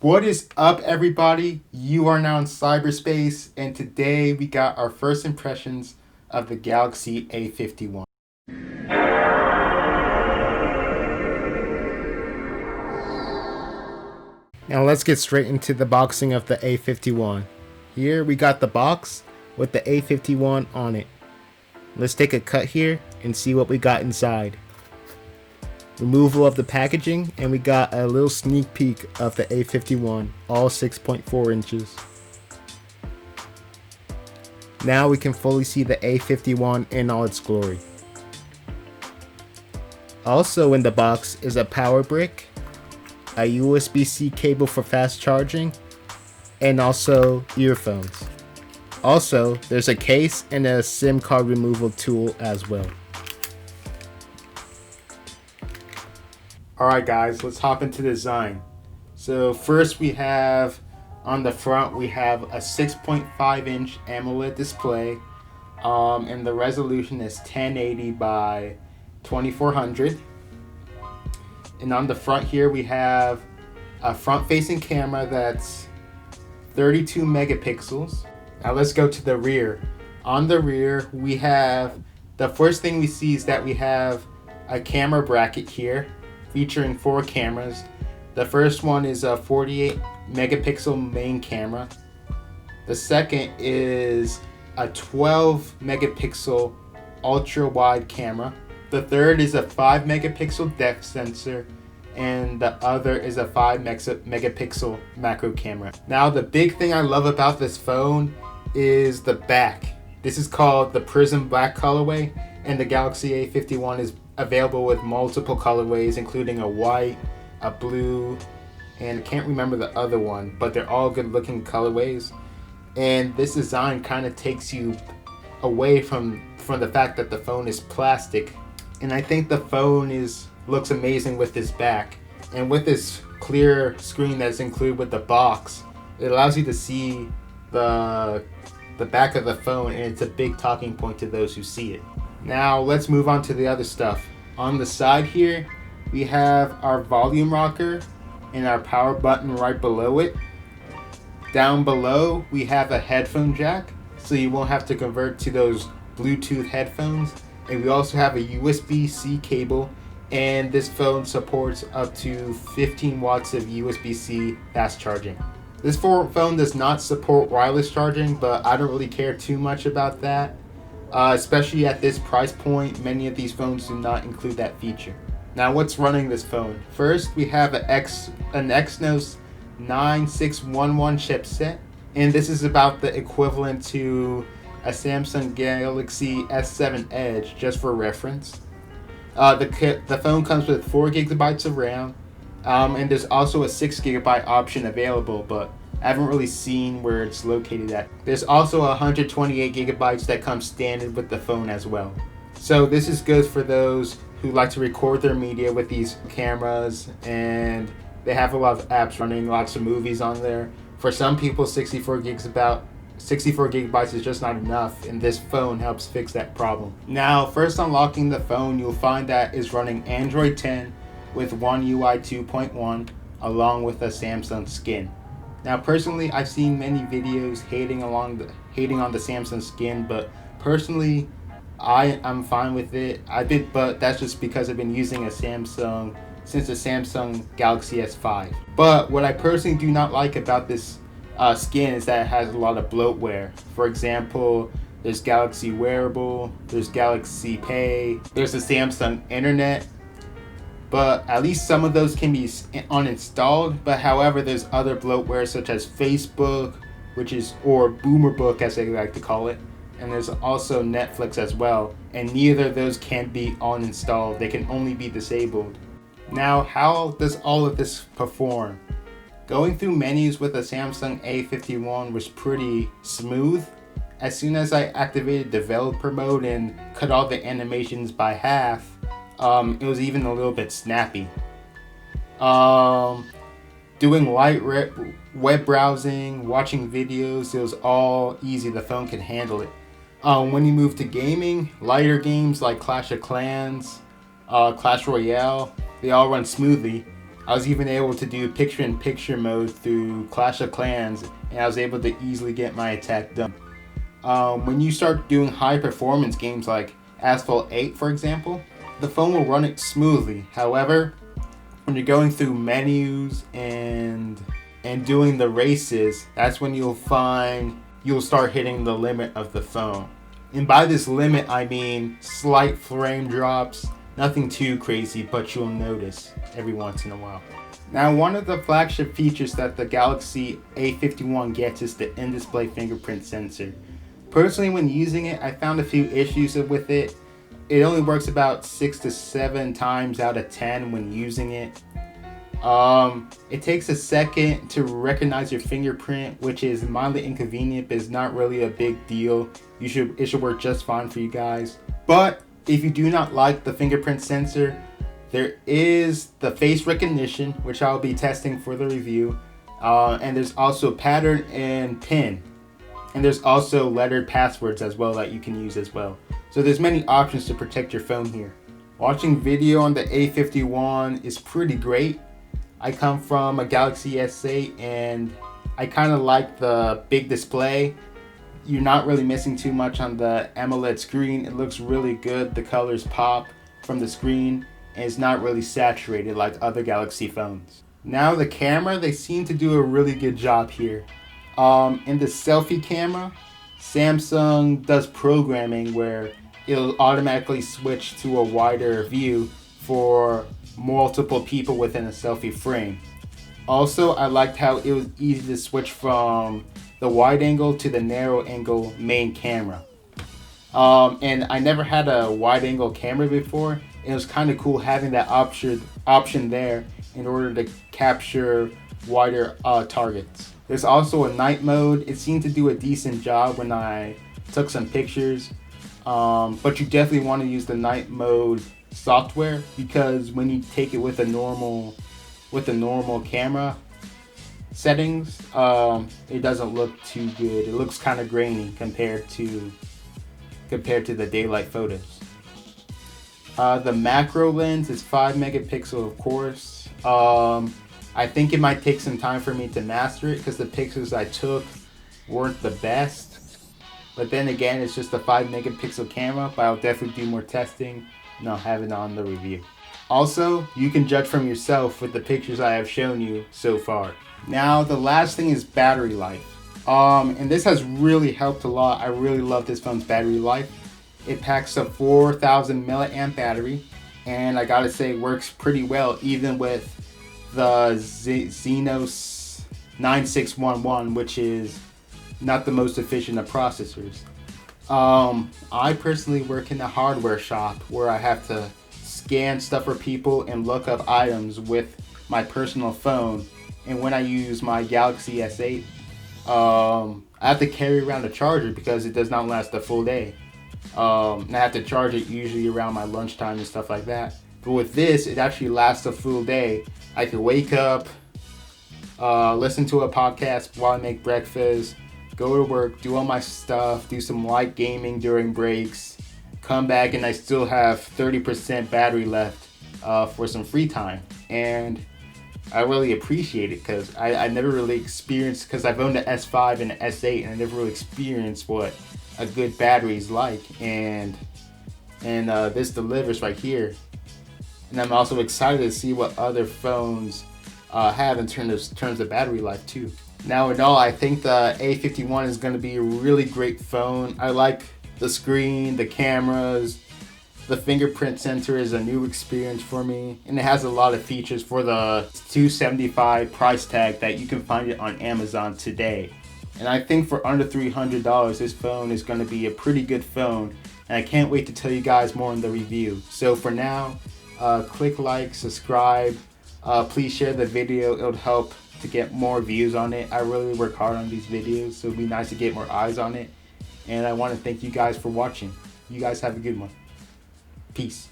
What is up, everybody? You are now in cyberspace, and today we got our first impressions of the Galaxy A51. Now let's get straight into the boxing of the A51. Here we got the box with the A51 on it. Let's take a cut here and see what we got inside. Removal of the packaging, and we got a little sneak peek of the A51, all 6.4 inches. Now we can fully see the A51 in all its glory. Also in the box is a power brick, a USB-C cable for fast charging, and also earphones. Also, there's a case and a SIM card removal tool as well. Alright guys, let's hop into the design. So first we have, on the front we have a 6.5 inch AMOLED display, and the resolution is 1080 by 2400. And on the front here we have a front facing camera that's 32 megapixels. Now let's go to the rear. On the rear we have, the first thing we see is that we have a camera bracket here featuring 4 cameras. The first one is a 48 megapixel main camera. The second is a 12 megapixel ultra wide camera. The third is a 5 megapixel depth sensor, and the other is a 5 megapixel macro camera. Now the big thing I love about this phone is the back. This is called the Prism Black colorway, and the Galaxy A51 is available with multiple colorways, including a white, a blue, and I can't remember the other one, but they're all good looking colorways. And this design kind of takes you away from the fact that the phone is plastic, and I think the phone looks amazing with this back, and with this clear screen that's included with the box. It allows you to see the back of the phone, and it's a big talking point to those who see it. Now let's move on to the other stuff. On the side here we have our volume rocker and our power button right below it. Down below we have a headphone jack, so you won't have to convert to those Bluetooth headphones. And we also have a USB-C cable, and this phone supports up to 15 watts of USB-C fast charging. This phone does not support wireless charging, but I don't really care too much about that. Especially at this price point, many of these phones do not include that feature. Now what's running this phone? First we have an Exynos 9611 chipset, and this is about the equivalent to a Samsung Galaxy S7 Edge, just for reference. The phone comes with 4 gigabytes of RAM, and there's also a 6 gigabyte option available, but I haven't really seen where it's located at. There's also 128 gigabytes that comes standard with the phone as well. So this is good for those who like to record their media with these cameras, and they have a lot of apps running, lots of movies on there. For some people, 64 gigabytes is just not enough, and this phone helps fix that problem. Now, first unlocking the phone, you'll find that it's running Android 10 with One UI 2.1 along with a Samsung skin. Now personally, I've seen many videos hating on the Samsung skin, but personally I'm fine with it. But that's just because I've been using a Samsung since the Samsung Galaxy S5. But what I personally do not like about this skin is that it has a lot of bloatware. For example, there's Galaxy Wearable, there's Galaxy Pay, there's the Samsung Internet, but at least some of those can be uninstalled. But however, there's other bloatware such as Facebook, or Boomerbook as they like to call it, and there's also Netflix as well, and neither of those can be uninstalled. They can only be disabled. Now, how does all of this perform? Going through menus with a Samsung A51 was pretty smooth. As soon as I activated developer mode and cut all the animations by half, it was even a little bit snappy. Doing light web browsing, watching videos, it was all easy. The phone could handle it. When you move to gaming, lighter games like Clash of Clans, Clash Royale, they all run smoothly. I was even able to do picture-in-picture mode through Clash of Clans, and I was able to easily get my attack done. When you start doing high performance games like Asphalt 8, for example, the phone will run it smoothly. However, when you're going through menus and doing the races, that's when you'll start hitting the limit of the phone. And by this limit, I mean slight frame drops, nothing too crazy, but you'll notice every once in a while. Now, one of the flagship features that the Galaxy A51 gets is the in-display fingerprint sensor. Personally, when using it, I found a few issues with it. It only works about 6 to 7 times out of 10 when using it. It takes a second to recognize your fingerprint, which is mildly inconvenient, but it's not really a big deal. It should work just fine for you guys. But if you do not like the fingerprint sensor, there is the face recognition, which I'll be testing for the review. And there's also pattern and pin. And there's also lettered passwords as well that you can use as well. So there's many options to protect your phone here. Watching video on the A51 is pretty great. I come from a Galaxy S8 and I kind of like the big display. You're not really missing too much on the AMOLED screen. It looks really good. The colors pop from the screen and it's not really saturated like other Galaxy phones. Now the camera, they seem to do a really good job here. In the selfie camera, Samsung does programming where it'll automatically switch to a wider view for multiple people within a selfie frame. Also, I liked how it was easy to switch from the wide angle to the narrow angle main camera. And I never had a wide angle camera before. It was kind of cool having that option there in order to capture wider targets. There's also a night mode. It seemed to do a decent job when I took some pictures. But you definitely want to use the night mode software because when you take it with the normal camera settings, it doesn't look too good. It looks kind of grainy compared to the daylight photos. The macro lens is 5 megapixel, of course. I think it might take some time for me to master it because the pictures I took weren't the best. But then again, it's just a 5 megapixel camera, but I'll definitely do more testing and I'll have it on the review. Also, you can judge from yourself with the pictures I have shown you so far. Now, the last thing is battery life. And this has really helped a lot. I really love this phone's battery life. It packs a 4,000 milliamp battery, and I gotta say, it works pretty well even with the Exynos 9611, which is not the most efficient of processors. I personally work in a hardware shop where I have to scan stuff for people and look up items with my personal phone. And when I use my Galaxy S8, I have to carry around a charger because it does not last a full day. And I have to charge it usually around my lunchtime and stuff like that. But with this, it actually lasts a full day. I can wake up, listen to a podcast while I make breakfast, go to work, do all my stuff, do some light gaming during breaks, come back, and I still have 30% battery left for some free time. And I really appreciate it because I never really experienced, because I've owned the S5 and the S8 and I never really experienced what a good battery is like. And this delivers right here. And I'm also excited to see what other phones have in terms of battery life too. Now in all, I think the A51 is going to be a really great phone. I like the screen, the cameras, the fingerprint sensor is a new experience for me, and it has a lot of features for the $275 price tag that you can find it on Amazon today. And I think for under $300, this phone is going to be a pretty good phone, and I can't wait to tell you guys more in the review. So for now, click like, subscribe, please share the video. It'll help to get more views on it. I really work hard on these videos, so it'd be nice to get more eyes on it. And I want to thank you guys for watching. You guys have a good one. Peace.